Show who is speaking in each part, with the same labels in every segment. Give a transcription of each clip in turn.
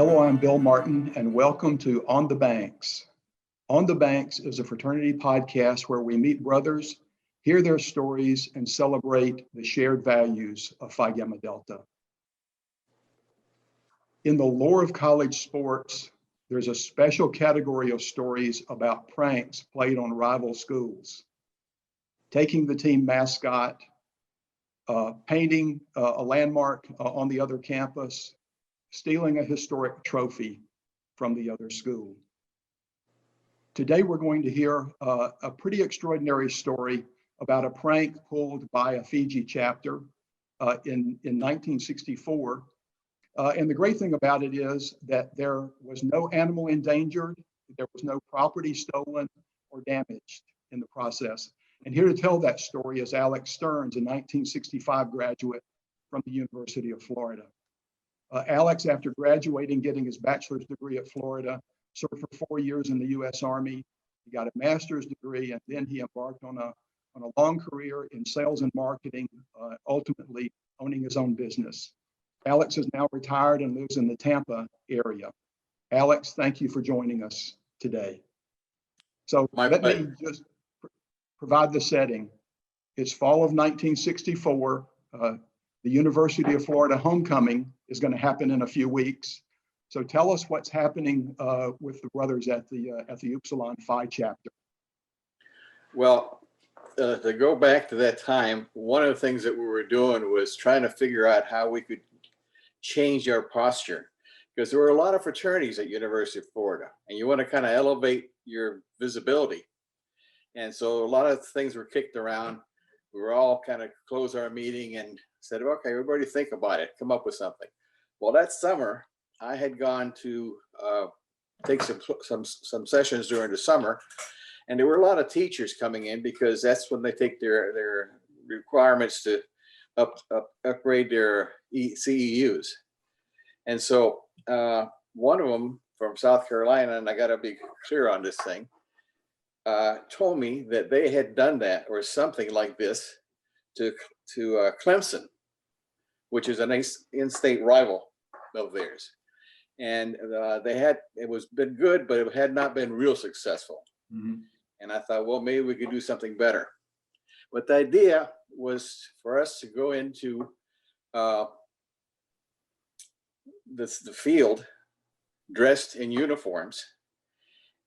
Speaker 1: Hello, I'm Bill Martin, and welcome to On the Banks. On the Banks is a fraternity podcast where we meet brothers, hear their stories, and celebrate the shared values of Phi Gamma Delta. In the lore of college sports, there's a special category of stories about pranks played on rival schools. Taking the team mascot, painting a landmark on the other campus, stealing a historic trophy from the other school. Today, we're going to hear a pretty extraordinary story about a prank pulled by a Fiji chapter in 1964. And the great thing about it is that there was no animal endangered, there was no property stolen or damaged in the process. And here to tell that story is Alex Stearns, a 1965 graduate from the University of Florida. Alex, after graduating, getting his bachelor's degree at Florida, served for 4 years in the U.S. Army. He got a master's degree, and then he embarked on a long career in sales and marketing, ultimately owning his own business. Alex is now retired and lives in the Tampa area. Alex, thank you for joining us today. So let me just provide the setting. It's fall of 1964. The University of Florida homecoming is going to happen in a few weeks. So tell us what's happening with the brothers at the Upsilon Phi Chapter.
Speaker 2: Well, to go back to that time, one of the things that we were doing was trying to figure out how we could change our posture, because there were a lot of fraternities at University of Florida, and you want to kind of elevate your visibility. And so a lot of things were kicked around. We were all kind of closed our meeting and said, okay, everybody think about it, come up with something. Well, that summer, I had gone to take some sessions during the summer, and there were a lot of teachers coming in because that's when they take their requirements to upgrade their CEUs. And so one of them from South Carolina, and I got to be clear on this thing, told me that they had done that or something like this to Clemson, which is an in-state rival of theirs. And it was been good, but it had not been real successful. Mm-hmm. And I thought, well, maybe we could do something better. But the idea was for us to go into the field dressed in uniforms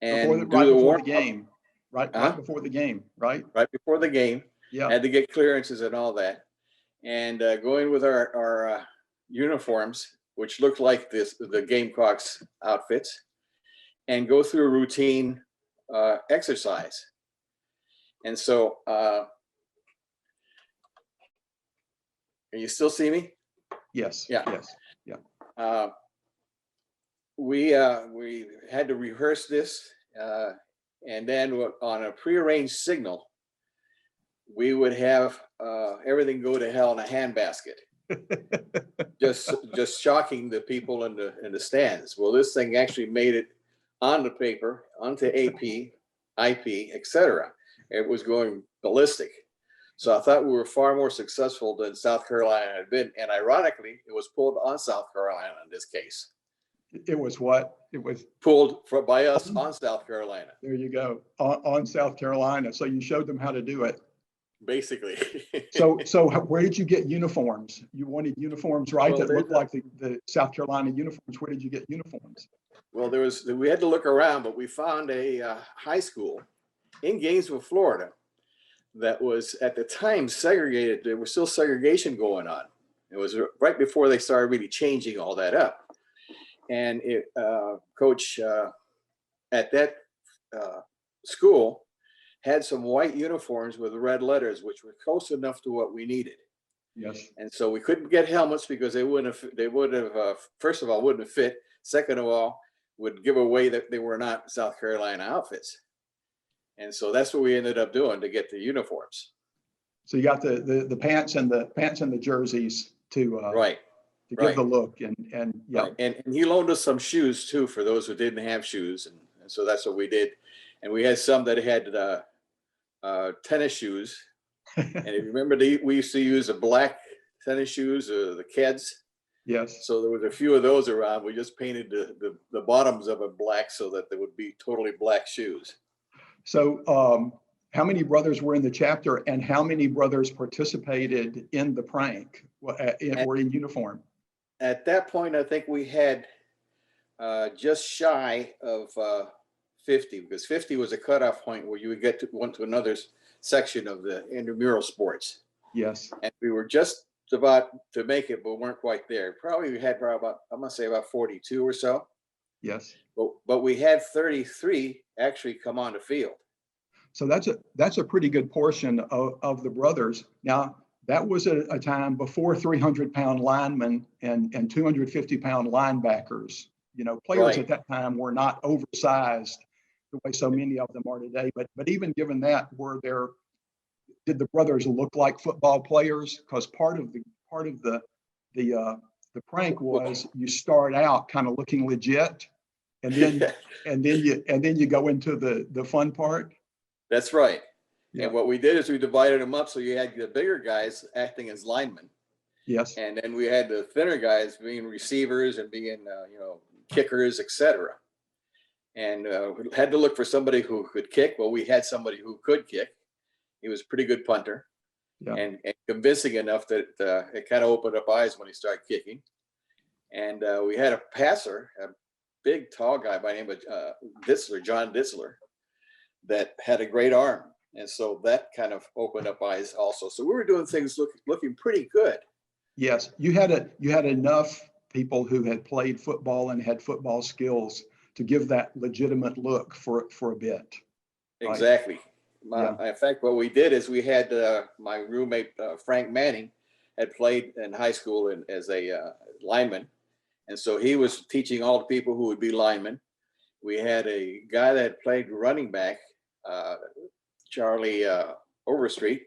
Speaker 2: and do the warm-up
Speaker 1: game. Right before the game, right?
Speaker 2: Right before the game.
Speaker 1: Yeah.
Speaker 2: Had to get clearances and all that. And go in with our uniforms, which looked like the Gamecocks outfits, and go through a routine exercise. And so, can you still see me?
Speaker 1: Yes.
Speaker 2: Yeah.
Speaker 1: Yes. Yeah.
Speaker 2: We had to rehearse this, and then on a prearranged signal, we would have everything go to hell in a handbasket. just shocking the people in the stands. Well, this thing actually made it on the paper, onto AP, IP, etc. It was going ballistic. So I thought we were far more successful than South Carolina had been. And ironically, it was pulled on South Carolina in this case.
Speaker 1: It was what? It was
Speaker 2: pulled by us on South Carolina.
Speaker 1: There you go, on South Carolina. So you showed them how to do it.
Speaker 2: Basically.
Speaker 1: so where did you get uniforms? You wanted uniforms, right? Well, that looked like the South Carolina uniforms. Where did you get uniforms?
Speaker 2: Well, we had to look around, but we found a high school in Gainesville, Florida, that was at the time segregated. There was still segregation going on. It was right before they started really changing all that up. And coach at that school had some white uniforms with red letters, which were close enough to what we needed.
Speaker 1: Yes.
Speaker 2: And so we couldn't get helmets because they would have first of all, wouldn't have fit. Second of all, would give away that they were not South Carolina outfits. And so that's what we ended up doing to get the uniforms.
Speaker 1: So you got the pants and the jerseys to
Speaker 2: right.
Speaker 1: To give the look and yeah.
Speaker 2: Right. And he loaned us some shoes too for those who didn't have shoes, and so that's what we did. And we had some that had tennis shoes. And if you remember, we used to use the black tennis shoes, the Keds,
Speaker 1: Yes.
Speaker 2: So there was a few of those around. We just painted the bottoms of it black so that they would be totally black shoes.
Speaker 1: So how many brothers were in the chapter, and how many brothers participated in the prank, were in uniform?
Speaker 2: At that point, I think we had just shy of 50, because 50 was a cutoff point where you would get to went to another section of the intramural sports.
Speaker 1: Yes.
Speaker 2: And we were just about to make it, but weren't quite there. Probably we had probably about, I'm gonna say about 42 or so.
Speaker 1: Yes.
Speaker 2: But we had 33 actually come on the field.
Speaker 1: So that's a pretty good portion of the brothers. Now, that was a time before 300-pound linemen and 250-pound linebackers. You know, players
Speaker 2: Right.
Speaker 1: at that time were not oversized the way so many of them are today. But even given that, did the brothers look like football players? Because part of the prank was you start out kind of looking legit, and then you go into the fun part.
Speaker 2: That's right.
Speaker 1: Yeah.
Speaker 2: And what we did is we divided them up. So you had the bigger guys acting as linemen.
Speaker 1: Yes.
Speaker 2: And then we had the thinner guys being receivers and being, kickers, etc. And we had to look for somebody who could kick. Well, we had somebody who could kick. He was a pretty good punter,
Speaker 1: Yeah.
Speaker 2: and convincing enough that it kind of opened up eyes when he started kicking. And we had a passer, a big, tall guy by the name of John Ditzler, that had a great arm. And so that kind of opened up eyes also. So we were doing things looking pretty good.
Speaker 1: Yes, you had enough people who had played football and had football skills to give that legitimate look for a bit. Right?
Speaker 2: Exactly.
Speaker 1: Yeah.
Speaker 2: In fact, what we did is we had my roommate, Frank Manning, had played in high school as a lineman. And so he was teaching all the people who would be linemen. We had a guy that had played running back, Charlie Overstreet,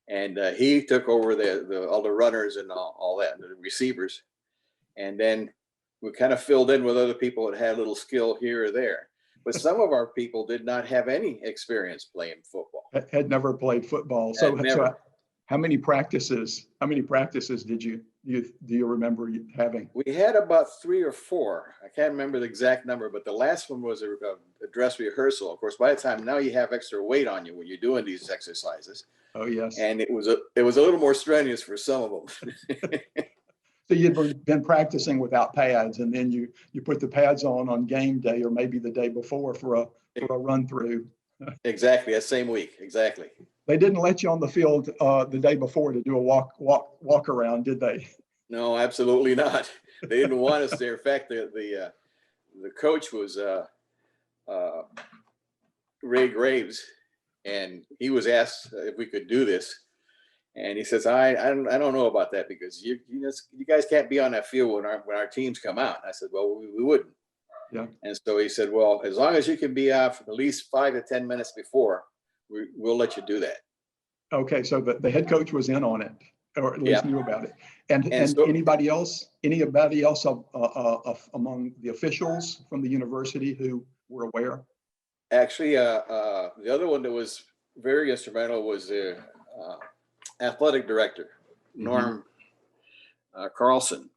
Speaker 2: and he took over all the runners and all that, the receivers. And then we kind of filled in with other people that had a little skill here or there. But some of our people did not have any experience playing football.
Speaker 1: Had never played football. So how many practices do you remember having?
Speaker 2: We had about 3 or 4. I can't remember the exact number, but the last one was a dress rehearsal. Of course, by the time now you have extra weight on you when you're doing these exercises.
Speaker 1: Oh yes.
Speaker 2: And it was a little more strenuous for some of them.
Speaker 1: So you'd been practicing without pads, and then you put the pads on game day, or maybe the day before for a run through.
Speaker 2: Exactly, that same week. Exactly.
Speaker 1: They didn't let you on the field the day before to do a walk around, did they?
Speaker 2: No, absolutely not. They didn't want us there. In fact, the coach was Ray Graves, and he was asked if we could do this, and he says, I don't know about that, because you guys can't be on that field when our teams come out. And I said, well, we wouldn't.
Speaker 1: Yeah.
Speaker 2: And so he said, well, as long as you can be off at least 5 to 10 minutes before, we'll let you do that. Okay,
Speaker 1: so the head coach was in on it, or at least knew about it. And
Speaker 2: so,
Speaker 1: anybody else among the officials from the university who were aware?
Speaker 2: Actually, the other one that was very instrumental was the athletic director, Norm Carlson.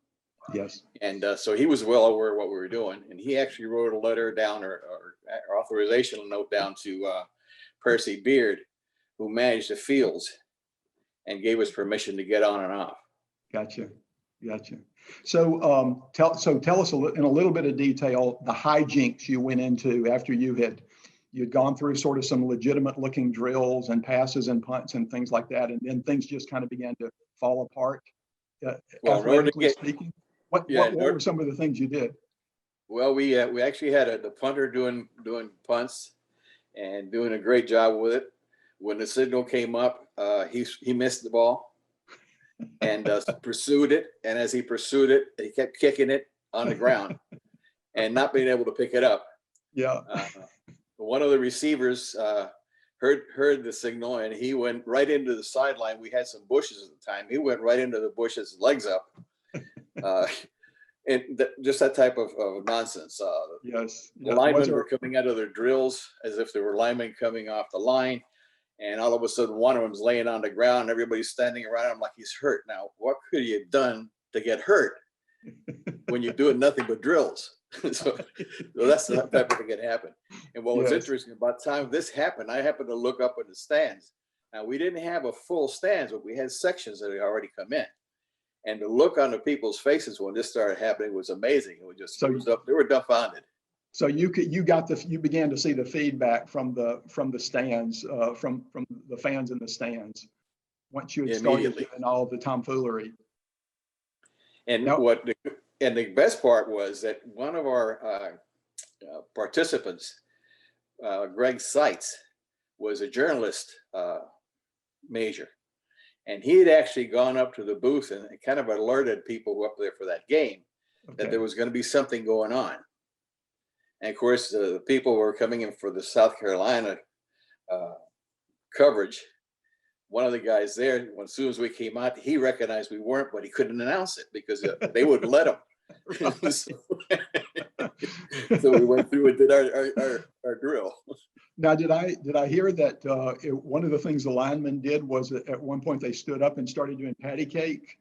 Speaker 1: Yes.
Speaker 2: And so he was well aware of what we were doing, and he actually wrote a letter down or authorizational note down to Percy Beard, who managed the fields, and gave us permission to get on and off.
Speaker 1: Gotcha. So tell us in a little bit of detail the hijinks you went into after you'd gone through sort of some legitimate looking drills and passes and punts and things like that, and then things just kind of began to fall apart.
Speaker 2: Well,
Speaker 1: athletically speaking, what were some of the things you did?
Speaker 2: Well, we actually had the punter doing punts and doing a great job with it. When the signal came up, he missed the ball and pursued it. And as he pursued it, he kept kicking it on the ground and not being able to pick it up.
Speaker 1: Yeah.
Speaker 2: One of the receivers heard the signal, and he went right into the sideline. We had some bushes at the time. He went right into the bushes, legs up. And just that type of nonsense.
Speaker 1: Yes.
Speaker 2: The linemen were coming out of their drills as if they were linemen coming off the line. And all of a sudden, one of them's laying on the ground. Everybody's standing around him like he's hurt. Now, what could he have done to get hurt? when you're doing nothing but drills. So that's the type of thing that happened. And what was interesting about the time this happened, I happened to look up in the stands. Now, we didn't have a full stands, but we had sections that had already come in. And the look on the people's faces when this started happening was amazing. It was just, they were dumbfounded.
Speaker 1: So you began to see the feedback from the stands, from the fans in the stands, once you had started doing all the tomfoolery.
Speaker 2: And the best part was that one of our participants, Greg Seitz, was a journalist major, and he had actually gone up to the booth and kind of alerted people who were up there for that game that there was going to be something going on. And of course, the people who were coming in for the South Carolina coverage. One of the guys there, as soon as we came out, he recognized we weren't, but he couldn't announce it because they wouldn't let him. So we went through and did our drill.
Speaker 1: Now, did I hear that one of the things the linemen did was at one point they stood up and started doing patty cake?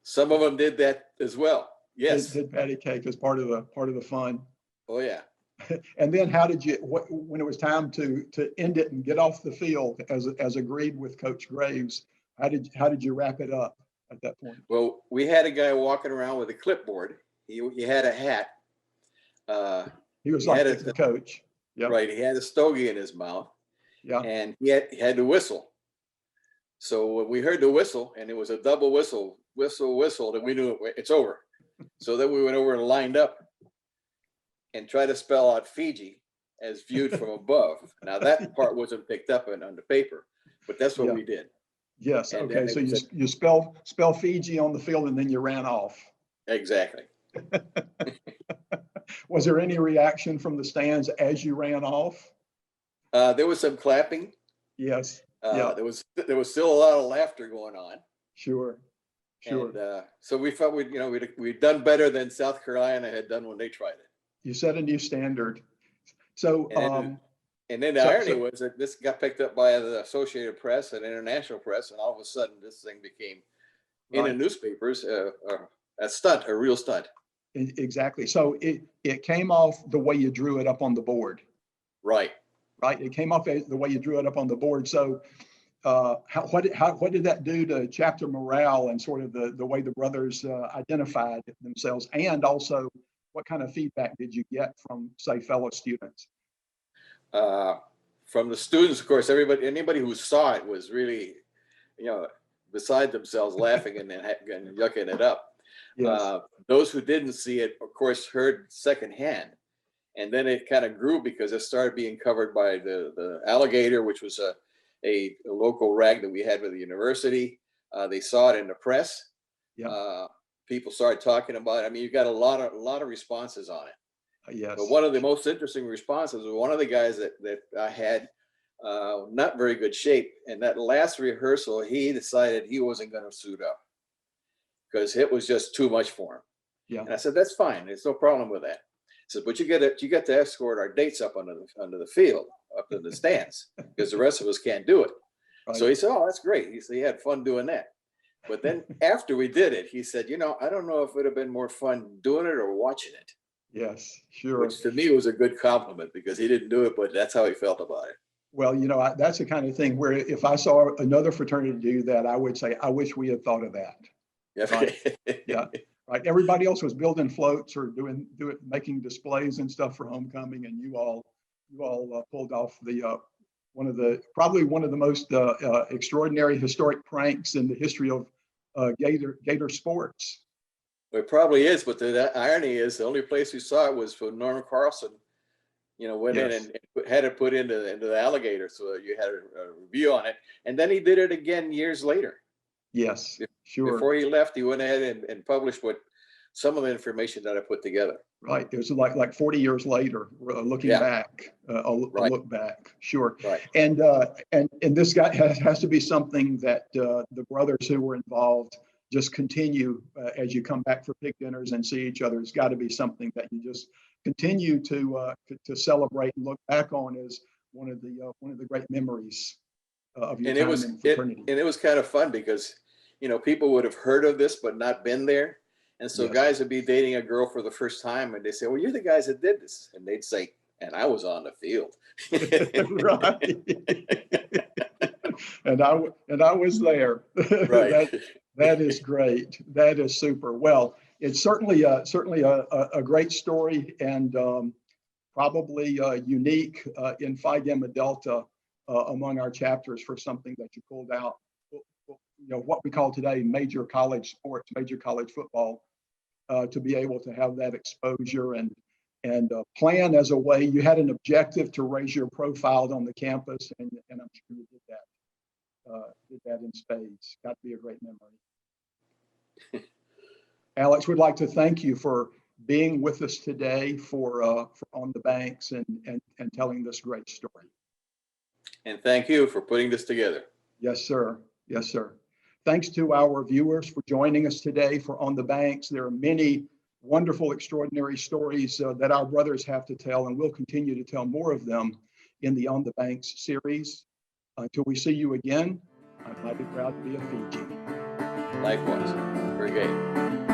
Speaker 2: Some of them did that as well. Yes,
Speaker 1: they did patty cake as part of the fun.
Speaker 2: Oh yeah.
Speaker 1: And then how did you, when it was time to end it and get off the field, as agreed with Coach Graves, how did you wrap it up at that point?
Speaker 2: Well, we had a guy walking around with a clipboard. He had a hat.
Speaker 1: He was like the coach. Yep.
Speaker 2: Right. He had a stogie in his mouth.
Speaker 1: Yeah.
Speaker 2: And he had to whistle. So when we heard the whistle, and it was a double whistle, then we knew it's over. So then we went over and lined up and tried to spell out Fiji as viewed from above. Now that part wasn't picked up on the paper, but that's what we did.
Speaker 1: Yes. And okay. So you spell Fiji on the field and then you ran off.
Speaker 2: Exactly.
Speaker 1: Was there any reaction from the stands as you ran off?
Speaker 2: There was some clapping.
Speaker 1: Yes.
Speaker 2: There was still a lot of laughter going on.
Speaker 1: Sure.
Speaker 2: And so we felt we'd done better than South Carolina had done when they tried it.
Speaker 1: You set a new standard. So
Speaker 2: and then the irony was that this got picked up by the Associated Press and international press, and all of a sudden this thing became in the newspapers a real stunt.
Speaker 1: Exactly. So it came off the way you drew it up on the board.
Speaker 2: Right.
Speaker 1: It came off the way you drew it up on the board. So what did that do to chapter morale and sort of the way the brothers identified themselves? And also, what kind of feedback did you get from, say, fellow students?
Speaker 2: From the students, of course, anybody who saw it was really, beside themselves, laughing and yucking it up.
Speaker 1: Yes.
Speaker 2: Those who didn't see it, of course, heard secondhand. And then it kind of grew because it started being covered by the Alligator, which was a local rag that we had with the university. They saw it in the press. Yeah. People started talking about it. I mean, you got a lot of responses on it.
Speaker 1: Yes.
Speaker 2: But one of the most interesting responses was one of the guys that I had not very good shape. And that last rehearsal, he decided he wasn't going to suit up because it was just too much for him.
Speaker 1: Yeah.
Speaker 2: And I said, that's fine. There's no problem with that. I said, but you get to escort our dates up under the field, up to the stands, because the rest of us can't do it. Right. So he said, oh, that's great. He said he had fun doing that. But then after we did it, he said, I don't know if it would have been more fun doing it or watching it.
Speaker 1: Yes, sure.
Speaker 2: Which to me was a good compliment because he didn't do it, but that's how he felt about it.
Speaker 1: Well, that's the kind of thing where if I saw another fraternity do that, I would say, I wish we had thought of that.
Speaker 2: Yeah.
Speaker 1: Right? Yeah. Right. Everybody else was building floats or making displays and stuff for homecoming, and you all pulled off probably one of the most extraordinary historic pranks in the history of Gator sports.
Speaker 2: It probably is, but the irony is the only place we saw it was for Norman Carlson. Went in and had it put into the Alligator, so you had a review on it, and then he did it again years later.
Speaker 1: Yes, sure.
Speaker 2: Before he left, he went ahead and published some of the information that I put together.
Speaker 1: Right. It was like 40 years later, looking back, a look back. Sure.
Speaker 2: Right.
Speaker 1: And this guy has to be something that the brothers who were involved just continue as you come back for pig dinners and see each other. It's got to be something that you just continue to celebrate and look back on as one of the great memories of your time in fraternity.
Speaker 2: And it was kind of fun because people would have heard of this but not been there, And so
Speaker 1: Yes.
Speaker 2: guys would be dating a girl for the first time and they say, well, you're the guys that did this. And they'd say, and I was on the field.
Speaker 1: Right. And I was there.
Speaker 2: Right.
Speaker 1: That is great. That is super. Well, it's certainly a great story, and probably unique in Phi Gamma Delta among our chapters for something that you pulled out. What we call today major college sports, major college football, to be able to have that exposure and plan as a way. You had an objective to raise your profile on the campus, and I'm sure you did that in spades. Got to be a great memory. Alex, we'd like to thank you for being with us today for On the Banks and telling this great story.
Speaker 2: And thank you for putting this together.
Speaker 1: Yes, sir. Yes, sir. Thanks to our viewers for joining us today for On the Banks. There are many wonderful, extraordinary stories that our brothers have to tell, and we'll continue to tell more of them in the On the Banks series. Until we see you again, I'm mighty proud to be a Fiji.
Speaker 2: Likewise. Very gay.